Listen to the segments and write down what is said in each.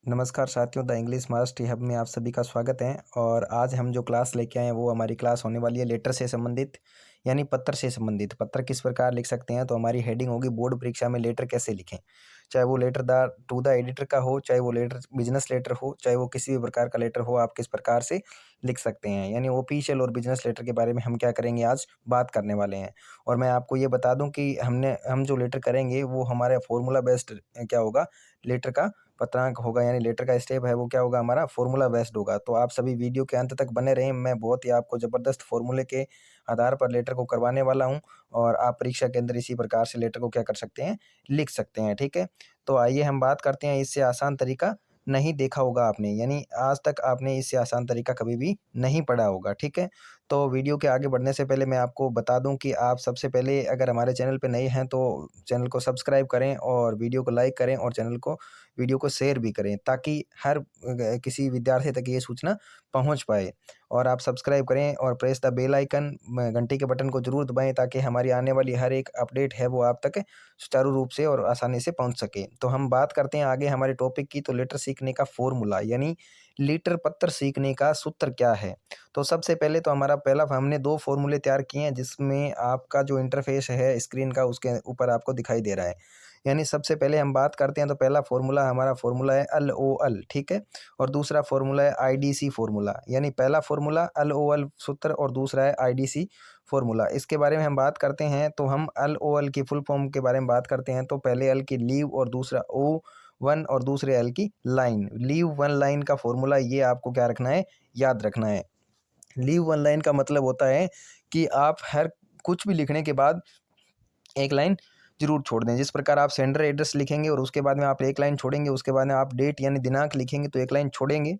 नमस्कार साथियों, the English mastery hub में आप सभी का स्वागत है। और आज हम जो क्लास लेके आए हैं वो हमारी क्लास होने वाली है लेटर से संबंधित, यानी पत्र से संबंधित। पत्र किस प्रकार लिख सकते हैं, तो हमारी हेडिंग होगी बोर्ड परीक्षा में लेटर कैसे लिखें। चाहे वो letter the to the editor का हो, चाहे वो लेटर बिजनेस लेटर हो, चाहे वो किसी भी प्रकार का लेटर हो, आप किस प्रकार से लिख सकते हैं। यानी ऑफिशियल और बिजनेस लेटर के बारे में हम क्या करेंगे, आज बात करने वाले हैं। और मैं आपको ये बता दूं कि हम जो लेटर करेंगे वो हमारे फॉर्मूला बेस्ड क्या होगा, लेटर का पत्रांक होगा, यानी लेटर का स्टेप है वो क्या होगा, हमारा फॉर्मूला बेस्ड होगा। तो आप सभी वीडियो के अंत तक बने रहें। मैं बहुत ही आपको ज़बरदस्त फॉर्मूले के आधार पर लेटर को करवाने वाला हूं, और आप परीक्षा के अंदर इसी प्रकार से लेटर को क्या कर सकते हैं, लिख सकते हैं। ठीक है, तो आइए हम बात करते हैं। इससे आसान तरीका नहीं देखा होगा आपने, यानी आज तक आपने इससे आसान तरीका कभी भी नहीं पढ़ा होगा। ठीक है, तो वीडियो के आगे बढ़ने से पहले मैं आपको बता दूं कि आप सबसे पहले अगर हमारे चैनल पे नए हैं तो चैनल को सब्सक्राइब करें और वीडियो को लाइक करें, और वीडियो को शेयर भी करें, ताकि हर किसी विद्यार्थी तक ये सूचना पहुंच पाए। और आप सब्सक्राइब करें और प्रेस द बेल आइकन, घंटी के बटन को जरूर दबाएं, ताकि हमारी आने वाली हर एक अपडेट है वो आप तक सुचारू रूप से और आसानी से पहुंच सके। तो हम बात करते हैं आगे हमारे टॉपिक की। तो लेटर सीखने का फॉर्मूला, यानी लेटर पत्र सीखने का सूत्र क्या है। तो सबसे पहले तो हमारा पहला, हमने दो फॉर्मूले तैयार किए हैं, जिसमें आपका जो इंटरफेस है स्क्रीन का उसके ऊपर आपको दिखाई दे रहा है। यानी सबसे पहले हम बात करते हैं तो पहला फॉर्मूला, हमारा फॉर्मूला है LOL। ठीक है, और दूसरा फॉर्मूला है IDC फॉर्मूला। यानी पहला फॉर्मूला LOL सूत्र और दूसरा है IDC फॉर्मूला। इसके बारे में हम बात करते हैं तो हम LOL की फुल फॉर्म के बारे में बात करते हैं। तो पहले L की लीव और दूसरा O वन और दूसरे L की लाइन। लीव वन लाइन का फॉर्मूला ये आपको क्या रखना है, याद रखना है। लीव वन लाइन का मतलब होता है कि आप हर कुछ भी लिखने के बाद एक लाइन जरूर छोड़ दें। जिस प्रकार आप सेंडर एड्रेस लिखेंगे और उसके बाद में आप एक लाइन छोड़ेंगे, उसके बाद में आप डेट यानी दिनांक लिखेंगे तो एक लाइन छोड़ेंगे,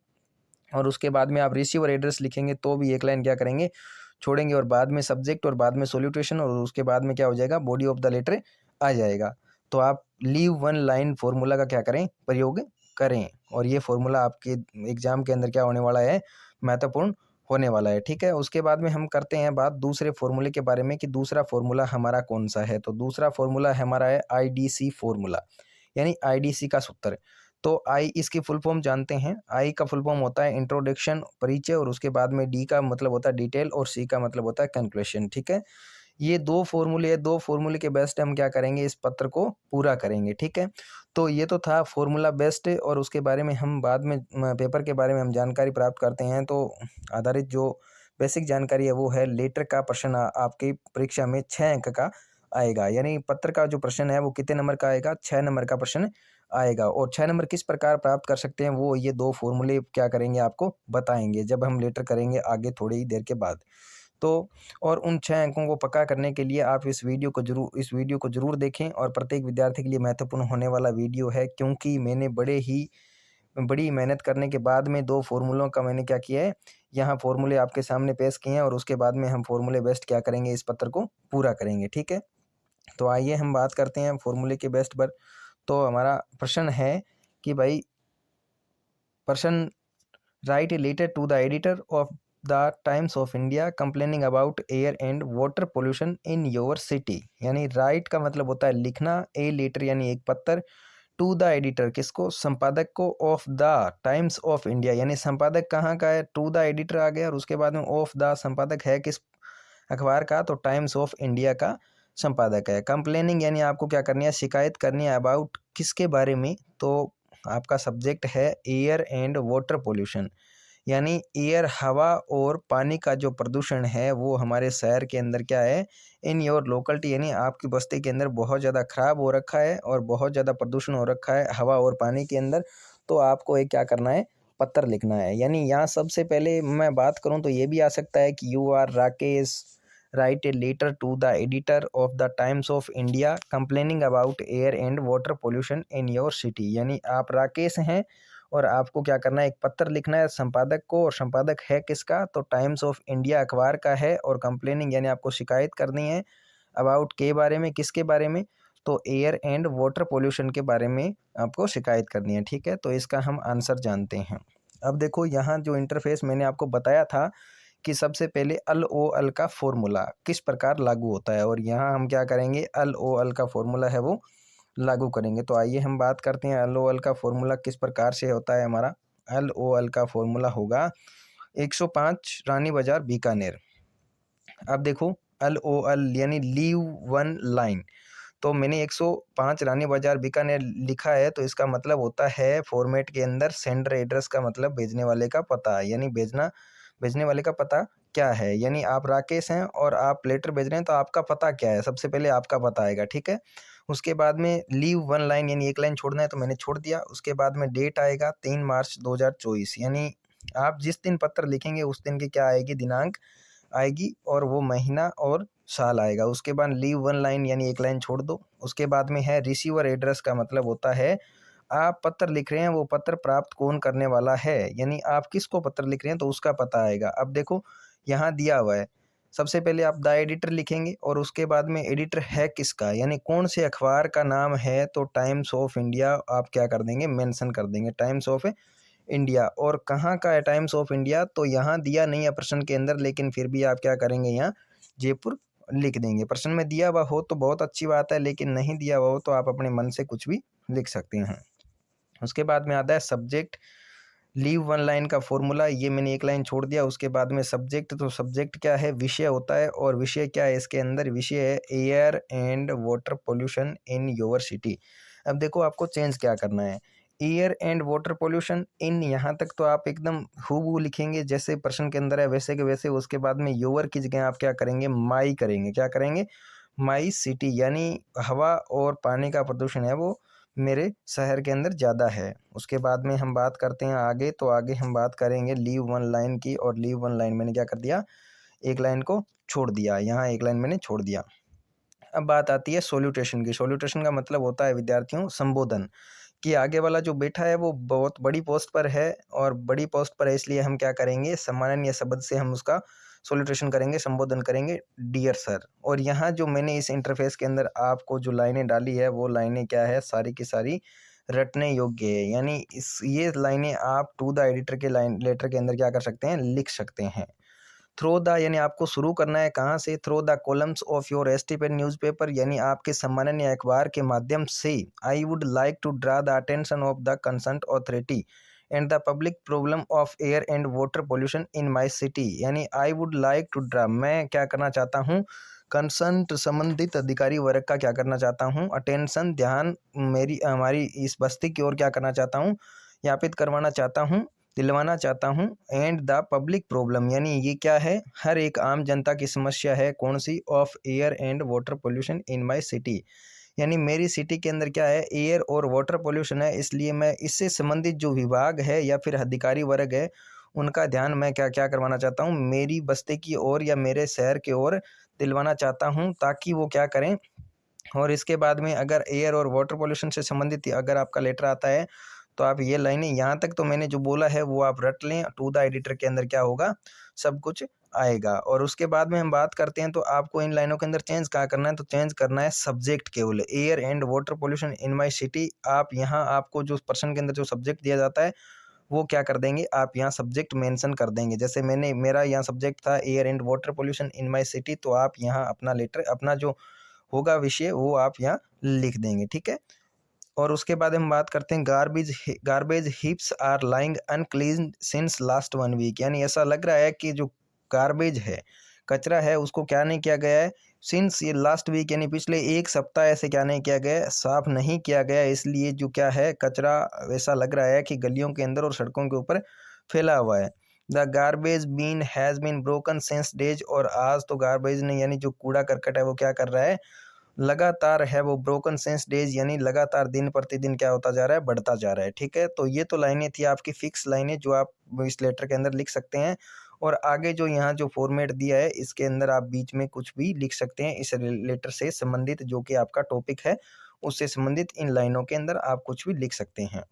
और उसके बाद में आप रिसीवर एड्रेस लिखेंगे तो भी एक लाइन क्या करेंगे, छोड़ेंगे। और बाद में सब्जेक्ट और बाद में सॉल्यूटेशन और उसके बाद में क्या हो जाएगा, बॉडी ऑफ द लेटर आ जाएगा। तो आप लीव वन लाइन फॉर्मूला का क्या करें, प्रयोग करें। और ये फॉर्मूला आपके एग्जाम के अंदर क्या होने वाला है, महत्वपूर्ण होने वाला है। ठीक है, उसके बाद में हम करते हैं बात दूसरे फॉर्मूले के बारे में कि दूसरा फॉर्मूला हमारा कौन सा है। तो दूसरा फॉर्मूला हमारा है IDC फॉर्मूला, यानी IDC का सूत्र। तो आई इसकी फुल फॉर्म जानते हैं। आई का फुल फॉर्म होता है इंट्रोडक्शन, परिचय, और उसके बाद में डी का मतलब होता है डिटेल, और सी का मतलब होता है कंक्लूशन। ठीक है, ये दो फॉर्मूले के बेस्ट हम क्या करेंगे, इस पत्र को पूरा करेंगे। ठीक है, तो ये तो था फॉर्मूला बेस्ट, और उसके बारे में हम बाद में पेपर के बारे में हम जानकारी प्राप्त करते हैं। तो आधारित जो बेसिक जानकारी है वो है, लेटर का प्रश्न आपकी परीक्षा में 6 अंक का आएगा। यानी पत्र का जो प्रश्न है वो कितने नंबर का आएगा, 6 नंबर का प्रश्न आएगा। और 6 नंबर किस प्रकार प्राप्त कर सकते हैं, वो ये दो फॉर्मूले क्या करेंगे, आपको बताएंगे जब हम लेटर करेंगे आगे थोड़ी ही देर के बाद। तो और उन 6 अंकों को पक्का करने के लिए आप इस वीडियो को जरूर देखें, और प्रत्येक विद्यार्थी के लिए महत्वपूर्ण होने वाला वीडियो है, क्योंकि मैंने बड़ी मेहनत करने के बाद में दो फॉर्मूलों का मैंने क्या किया है, यहाँ फॉर्मूले आपके सामने पेश किए हैं, और उसके बाद में हम फॉर्मूले बेस्ट क्या करेंगे, इस पत्र को पूरा करेंगे। ठीक है, तो आइए हम बात करते हैं फॉर्मूले के बेस्ट पर। तो हमारा प्रश्न है कि भाई, प्रश्न, write a letter to the editor of the Times of India complaining about air and water pollution in your city. यानी राइट का मतलब होता है लिखना, ए लेटर यानी एक पत्र, टू द एडिटर किसको, संपादक को, of the Times of India यानी संपादक कहाँ का है, टू द एडिटर आ गया, और उसके बाद में ऑफ द संपादक है किस अखबार का, तो टाइम्स ऑफ इंडिया का संपादक है। कंप्लेनिंग यानी आपको क्या करनी है, शिकायत करनी है, अबाउट किसके बारे में, तो आपका सब्जेक्ट है एयर एंड वाटर पोल्यूशन। यानी एयर हवा और पानी का जो प्रदूषण है वो हमारे शहर के अंदर क्या है, इन योर लोकलिटी यानी आपकी बस्ती के अंदर बहुत ज़्यादा खराब हो रखा है, और बहुत ज़्यादा प्रदूषण हो रखा है हवा और पानी के अंदर। तो आपको एक क्या करना है, पत्र लिखना है। यानी यहाँ सबसे पहले मैं बात करूँ तो ये भी आ सकता है कि you are Rakesh, write a letter to the editor of the Times of India complaining about air and water pollution in your city. यानी आप राकेश हैं और आपको क्या करना है, एक पत्र लिखना है संपादक को, और संपादक है किसका, तो टाइम्स ऑफ इंडिया अखबार का है, और कंप्लेनिंग यानी आपको शिकायत करनी है, अबाउट के बारे में, किसके बारे में, तो एयर एंड वाटर पोल्यूशन के बारे में आपको शिकायत करनी है। ठीक है, तो इसका हम आंसर जानते हैं। अब देखो, यहाँ जो इंटरफेस मैंने आपको बताया था कि सबसे पहले LOL का फॉर्मूला किस प्रकार लागू होता है, और यहाँ हम क्या करेंगे, LOL का फॉर्मूला है वो लागू करेंगे। तो आइए हम बात करते हैं LOL का फॉर्मूला किस प्रकार से होता है हमारा। LOL का फॉर्मूला होगा 105 रानी बाजार बीकानेर। अब देखो LOL यानी लीव वन लाइन, तो मैंने 105 रानी बाजार बीकानेर लिखा है, तो इसका मतलब होता है फॉर्मेट के अंदर सेंडर एड्रेस का मतलब भेजने वाले का पता, यानी भेजने वाले का पता क्या है। यानी आप राकेश हैं और आप लेटर भेज रहे हैं, तो आपका पता क्या है, सबसे पहले आपका पता आएगा, ठीक है। उसके बाद में लीव वन लाइन यानी एक लाइन छोड़ना है, तो मैंने छोड़ दिया। उसके बाद में डेट आएगा 3 मार्च 2024, यानी आप जिस दिन पत्र लिखेंगे उस दिन की क्या आएगी, दिनांक आएगी, और वो महीना और साल आएगा। उसके बाद लीव वन लाइन यानी एक लाइन छोड़ दो। उसके बाद में है रिसीवर एड्रेस का मतलब होता है आप पत्र लिख रहे हैं, वो पत्र प्राप्त कौन करने वाला है, यानी आप किसको पत्र लिख रहे हैं तो उसका पता आएगा। अब देखो यहाँ दिया हुआ है, सबसे पहले आप द एडिटर लिखेंगे और उसके बाद में एडिटर है किसका, यानी कौन से अखबार का नाम है, तो टाइम्स ऑफ इंडिया आप क्या कर देंगे, मेंशन कर देंगे टाइम्स ऑफ इंडिया। और कहाँ का है टाइम्स ऑफ इंडिया, तो यहाँ दिया नहीं है प्रश्न के अंदर, लेकिन फिर भी आप क्या करेंगे, यहाँ जयपुर लिख देंगे। प्रश्न में दिया हुआ हो तो बहुत अच्छी बात है, लेकिन नहीं दिया हुआ हो तो आप अपने मन से कुछ भी लिख सकते हैं। उसके बाद में आता है सब्जेक्ट। लीव वन लाइन का फॉर्मूला, ये मैंने एक लाइन छोड़ दिया। उसके बाद में सब्जेक्ट, तो सब्जेक्ट क्या है, विषय होता है। और विषय क्या है इसके अंदर, विषय है air and water pollution in your city. अब देखो आपको चेंज क्या करना है, एयर एंड वाटर पोल्यूशन इन, यहाँ तक तो आप एकदम हूबहू लिखेंगे जैसे प्रश्न के अंदर है वैसे के वैसे। उसके बाद में योर की जगह आप क्या करेंगे, माई करेंगे। क्या करेंगे, माई सिटी, यानी हवा और पानी का प्रदूषण है वो मेरे शहर के अंदर ज़्यादा है। उसके बाद में हम बात करते हैं आगे, तो आगे हम बात करेंगे लीव वन लाइन की। और लीव वन लाइन मैंने क्या कर दिया, एक लाइन को छोड़ दिया, यहाँ एक लाइन मैंने छोड़ दिया। अब बात आती है सोल्यूटेशन की। सोल्यूटेशन का मतलब होता है विद्यार्थियों संबोधन, कि आगे वाला जो बैठा है वो बहुत बड़ी पोस्ट पर है, और बड़ी पोस्ट पर है इसलिए हम क्या करेंगे, सम्माननीय शब्द से हम उसका सोल्यूटेशन करेंगे, संबोधन करेंगे, डियर सर। और यहाँ जो मैंने इस इंटरफेस के अंदर आपको जो लाइनें डाली है वो लाइनें क्या है, सारी की सारी रटने योग्य है। यानी ये लाइनें आप टू द एडिटर के लाइन लेटर के अंदर क्या कर सकते हैं, लिख सकते हैं। थ्रो द, यानी आपको शुरू करना है कहाँ से, through the columns of your estimated newspaper, यानी आपके सम्माननीय अखबार के माध्यम से। I would like to draw the attention of the concern authority and the public problem of air and water pollution in my city, यानी I would like to draw, मैं क्या करना चाहता हूँ, कंसर्न संबंधित अधिकारी वर्ग का क्या करना चाहता हूँ, अटेंशन ध्यान मेरी हमारी इस बस्ती की ओर क्या करना चाहता हूँ, यापित करवाना चाहता हूँ, दिलवाना चाहता हूँ। एंड द पब्लिक प्रॉब्लम, यानी ये क्या है, हर एक आम जनता की समस्या है, कौन सी, of air and water pollution in my city, यानी मेरी सिटी के अंदर क्या है, एयर और वाटर पोल्यूशन है, इसलिए मैं इससे संबंधित जो विभाग है या फिर अधिकारी वर्ग है उनका ध्यान मैं क्या क्या करवाना चाहता हूँ, मेरी बस्ती की ओर या मेरे शहर की ओर दिलवाना चाहता हूँ, ताकि वो क्या करें। और इसके बाद में अगर एयर और वाटर पोल्यूशन से संबंधित अगर आपका लेटर आता है, तो आप ये लाइनें, यहाँ तक तो मैंने जो बोला है वो आप रट लें, टू द एडिटर के अंदर क्या होगा, सब कुछ आएगा। और उसके बाद में हम बात करते हैं, तो आपको इन लाइनों के अंदर चेंज कहाँ करना है, तो चेंज करना है सब्जेक्ट केवल, air and water pollution in my city. आप यहाँ आपको जो प्रश्न के अंदर जो सब्जेक्ट दिया जाता है वो क्या कर देंगे, आप यहाँ सब्जेक्ट मेंशन कर देंगे। जैसे मेरा यहाँ सब्जेक्ट था air and water pollution in my city, तो आप यहाँ अपना लेटर, अपना जो होगा विषय वो आप यहाँ लिख देंगे, ठीक है। और उसके बाद हम बात करते हैं garbage heaps are lying unclean since last 1 week, यानी ऐसा लग रहा है कि जो गार्बेज है, कचरा है, उसको क्या नहीं किया गया है, सिंस ये लास्ट वीक यानी पिछले एक सप्ताह ऐसे क्या नहीं किया गया है, साफ नहीं किया गया है। इसलिए जो क्या है, कचरा ऐसा लग रहा है कि गलियों के अंदर और सड़कों के ऊपर फैला हुआ है। The garbage bin has been broken since days, और आज तो गार्बेज ने यानी जो कूड़ा करकट है वो क्या कर रहा है, लगातार है वो ब्रोकन सेंस डेज, यानी लगातार दिन प्रतिदिन क्या होता जा रहा है, बढ़ता जा रहा है, ठीक है। तो ये तो लाइनें थी आपकी फिक्स लाइनें जो आप इस लेटर के अंदर लिख सकते हैं। और आगे जो यहाँ जो फॉर्मेट दिया है इसके अंदर आप बीच में कुछ भी लिख सकते हैं, इस लेटर से संबंधित जो कि आपका टॉपिक है उससे संबंधित इन लाइनों के अंदर आप कुछ भी लिख सकते हैं।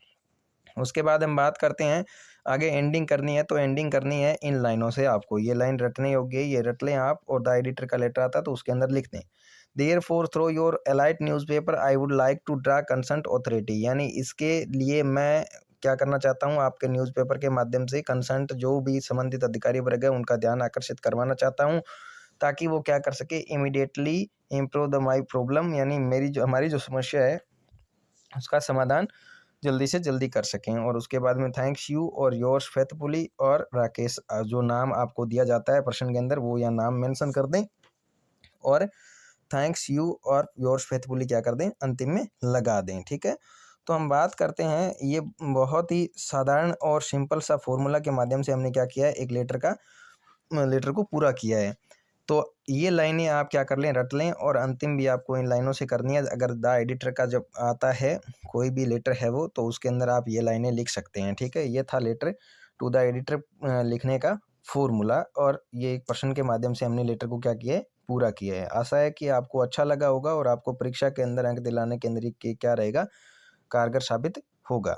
उसके बाद हम बात करते हैं आगे, एंडिंग करनी है, तो एंडिंग करनी है इन लाइनों से। आपको ये लाइन रटने योग्य है, ये रट लें आप, और द एडिटर का लेटर आता है तो उसके अंदर लिख दें। Therefore, through your elite newspaper, I would like to draw concerned authority, यानी इसके लिए मैं क्या करना चाहता हूँ, आपके न्यूज़पेपर के माध्यम से कंसर्ट जो भी संबंधित अधिकारी वर्ग है उनका ध्यान आकर्षित करवाना चाहता हूँ, ताकि वो क्या कर सके, immediately improve the my problem, यानी मेरी जो हमारी जो समस्या है उसका समाधान जल्दी से जल्दी कर सकें। और उसके बाद में थैंक्स यू और योर्स फेथफुली और राकेश, जो नाम आपको दिया जाता है प्रश्न के अंदर वो या नाम मेंशन कर दें और थैंक्स यू और योर्स फेथफुली क्या कर दें, अंतिम में लगा दें। ठीक है, तो हम बात करते हैं, ये बहुत ही साधारण और सिंपल सा फॉर्मूला के माध्यम से हमने क्या किया है, एक लेटर को पूरा किया है। तो ये लाइनें आप क्या कर लें, रट लें और अंतिम भी आपको इन लाइनों से करनी है। अगर द एडिटर का जब आता है कोई भी लेटर है वो, तो उसके अंदर आप ये लाइनें लिख सकते हैं। ठीक है, ये था लेटर टू द एडिटर लिखने का फॉर्मूला, और ये एक प्रश्न के माध्यम से हमने लेटर को क्या किया है, पूरा किया है। आशा है कि आपको अच्छा लगा होगा और आपको परीक्षा के अंदर अंक दिलाने के अंदर ये क्या रहेगा, कारगर साबित होगा।